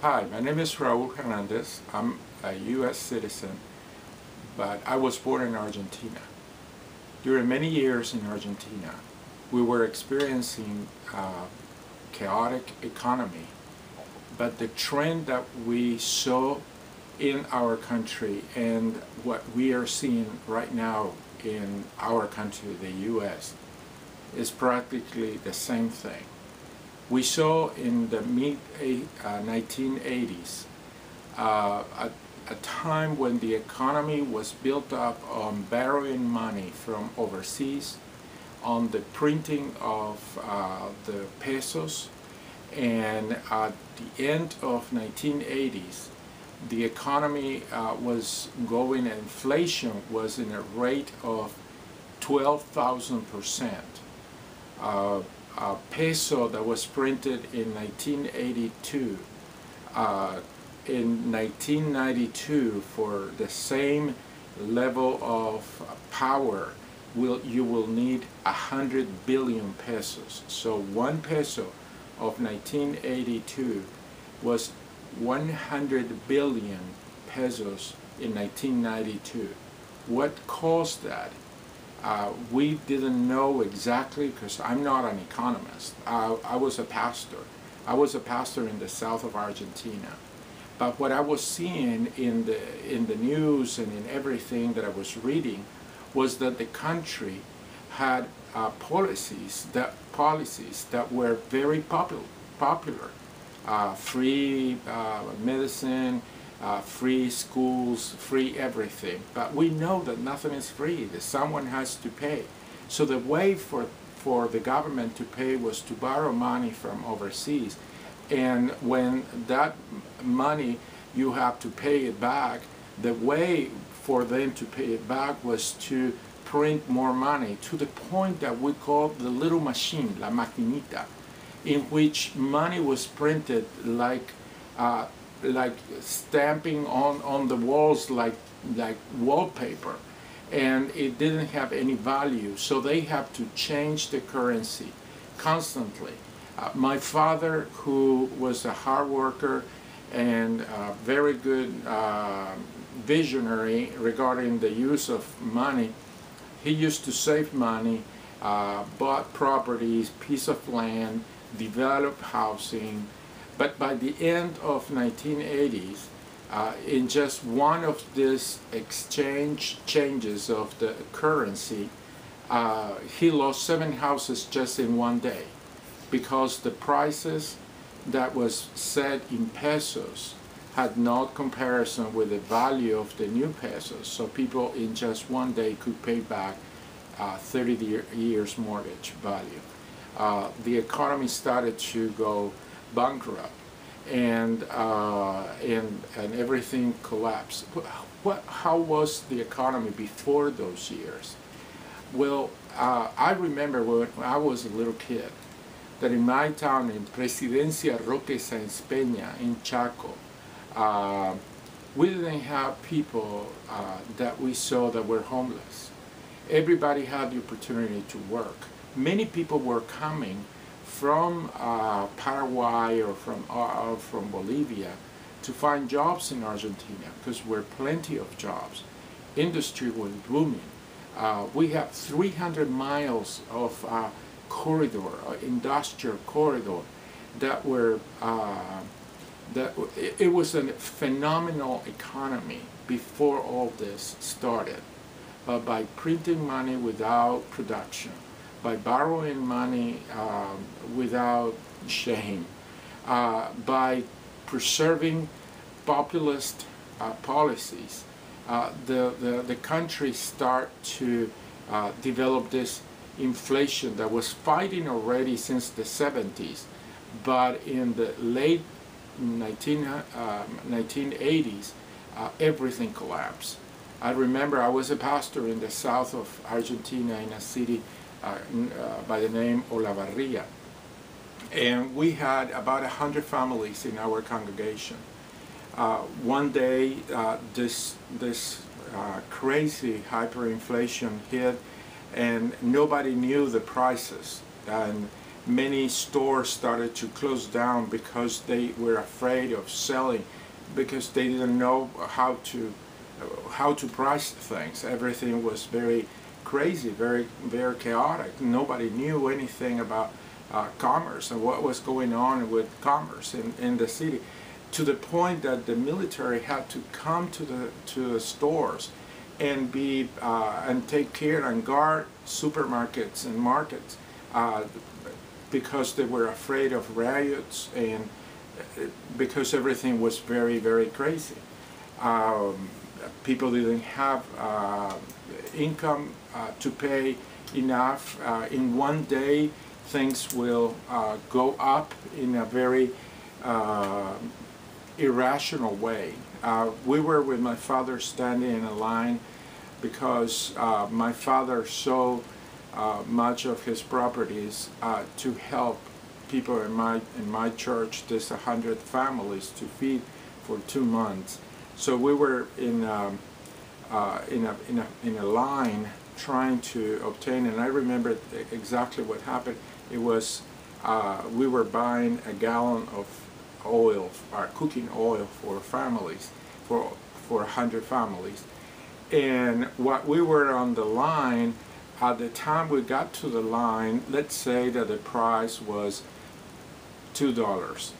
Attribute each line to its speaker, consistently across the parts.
Speaker 1: Hi, my name is Raul Hernandez. I'm a U.S. citizen, but I was born in Argentina. During many years in Argentina, we were experiencing a chaotic economy, but the trend that we saw in our country and what we are seeing right now in our country, the U.S., is practically the same thing. We saw in the mid-1980s a time when the economy was built up on borrowing money from overseas, on the printing of the pesos, and at the end of 1980s, the economy was going, inflation was in a rate of 12,000%. A peso that was printed in 1982, in 1992, for the same level of power, you will need 100 billion pesos. So 1 peso of 1982 was 100 billion pesos in 1992. What caused that? We didn't know exactly, because I'm not an economist. I was a pastor. I was a pastor in the south of Argentina. But what I was seeing in the news and in everything that I was reading was that the country had policies that were very popular. Free medicine, free schools, free everything. But we know that nothing is free, that someone has to pay. So the way for the government to pay was to borrow money from overseas. And when that money, you have to pay it back, the way for them to pay it back was to print more money, to the point that we call the little machine, la maquinita, in which money was printed like stamping on the walls like wallpaper, and it didn't have any value, so they have to change the currency constantly. My father, who was a hard worker and very good visionary regarding the use of money, he used to save money, bought properties, piece of land, developed housing. But by the end of 1980s, in just one of these changes of the currency, he lost 7 houses just in one day, because the prices that was set in pesos had no comparison with the value of the new pesos. So people in just one day could pay back 30 years mortgage value. The economy started to go bankrupt, and everything collapsed. How was the economy before those years? Well, I remember when I was a little kid that in my town, in Presidencia Roque Sáenz Peña in Chaco, we didn't have people that we saw that were homeless. Everybody had the opportunity to work. Many people were coming from Paraguay or from Bolivia to find jobs in Argentina, because there were plenty of jobs. Industry was booming. We have 300 miles of corridor, industrial corridor, that were it was a phenomenal economy before all this started. But by printing money without production, by borrowing money without shame, by preserving populist policies, the country start to develop this inflation that was fighting already since the 70s, but in the late 1980s, everything collapsed. I remember I was a pastor in the south of Argentina in a city by the name Olavarria, and we had about 100 families in our congregation. One day, this crazy hyperinflation hit, and nobody knew the prices, and many stores started to close down because they were afraid of selling, because they didn't know how to price things. Everything was very crazy, very chaotic. Nobody knew anything about commerce and what was going on with commerce in the city, to the point that the military had to come to the stores and take care and guard supermarkets and markets, because they were afraid of riots, and because everything was very crazy. People didn't have income to pay enough. In one day, things will go up in a very irrational way. We were with my father standing in a line because my father sold much of his properties to help people in my church. There's 100 families to feed for 2 months. So we were in a line trying to obtain, and I remember exactly what happened. It was we were buying a gallon of oil, cooking oil for families, for 100 families. And what we were on the line, at the time we got to the line, let's say that the price was $2.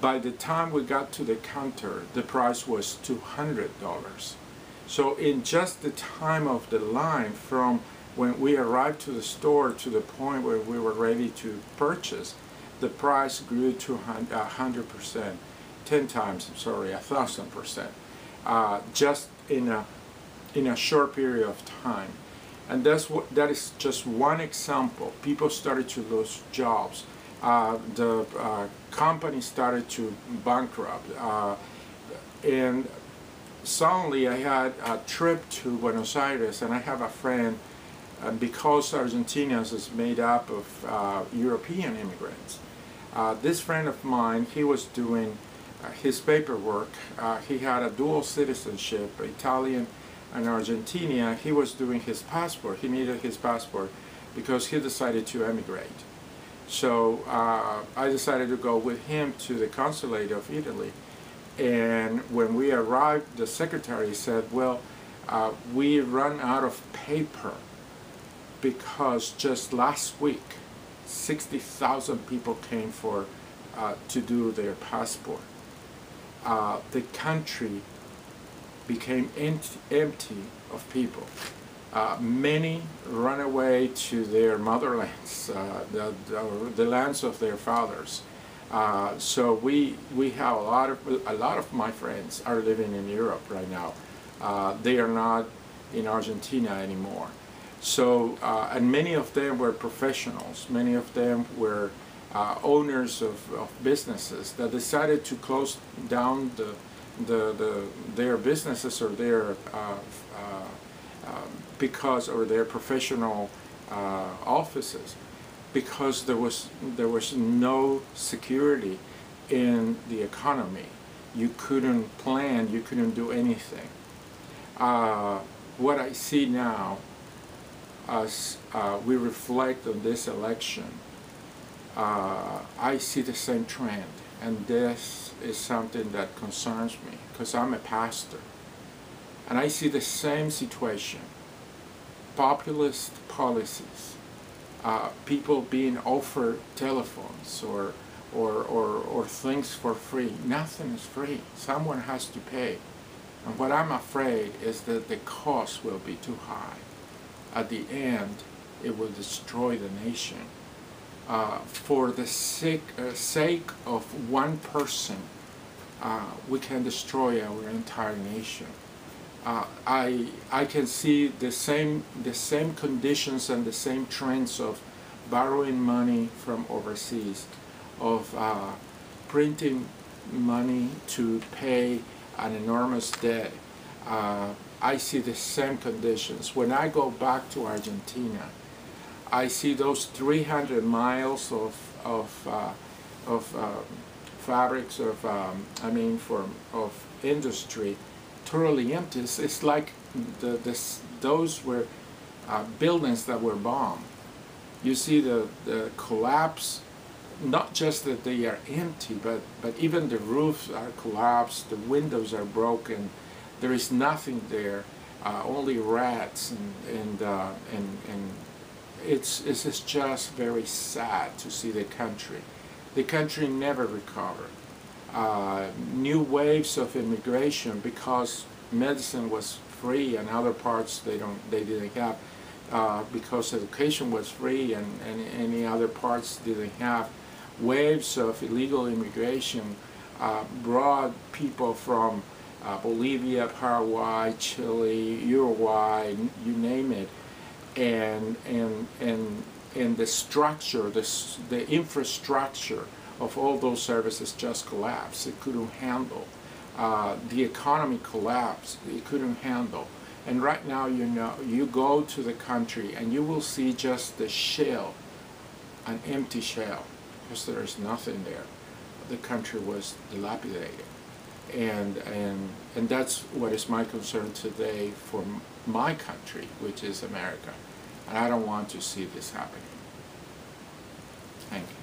Speaker 1: By the time we got to the counter, the price was $200. So in just the time of the line, from when we arrived to the store to the point where we were ready to purchase, the price grew to 100%, 10 times, I'm sorry, 1,000%, just in a short period of time. And that is just one example. People started to lose jobs. The company started to bankrupt, and suddenly I had a trip to Buenos Aires, and I have a friend, because Argentina is made up of European immigrants. This friend of mine, he was doing his paperwork. He had a dual citizenship, Italian and Argentina. He was doing his passport. He needed his passport because he decided to emigrate. So I decided to go with him to the consulate of Italy. And when we arrived, the secretary said, well, we run out of paper because just last week 60,000 people came to do their passport. The country became empty of people. Many run away to their motherlands, the lands of their fathers. So we have a lot of my friends are living in Europe right now. They are not in Argentina anymore. So and many of them were professionals. Many of them were owners of businesses that decided to close down their businesses or their or their professional offices, because there was no security in the economy. You couldn't plan, you couldn't do anything. What I see now, as we reflect on this election, I see the same trend, and this is something that concerns me because I'm a pastor, and I see the same situation. Populist policies, people being offered telephones or things for free. Nothing is free. Someone has to pay. And what I'm afraid is that the cost will be too high. At the end, it will destroy the nation. For the sake of one person, we can destroy our entire nation. I can see the same conditions and the same trends of borrowing money from overseas, of printing money to pay an enormous debt. I see the same conditions. When I go back to Argentina, I see those 300 miles of fabrics of industry totally empty. It's like those were buildings that were bombed. You see the collapse, not just that they are empty, but even the roofs are collapsed, the windows are broken, there is nothing there, only rats, and it's just very sad to see the country. The country never recovered. New waves of immigration, because medicine was free and other parts they didn't have, because education was free and any other parts didn't have. Waves of illegal immigration brought people from Bolivia, Paraguay, Chile, Uruguay, you name it, and the structure, the infrastructure of all those services just collapsed. It couldn't handle. The economy collapsed. It couldn't handle. And right now, you know, you go to the country and you will see just the shell, an empty shell, because there is nothing there. The country was dilapidated. And that's what is my concern today for my country, which is America. And I don't want to see this happening. Thank you.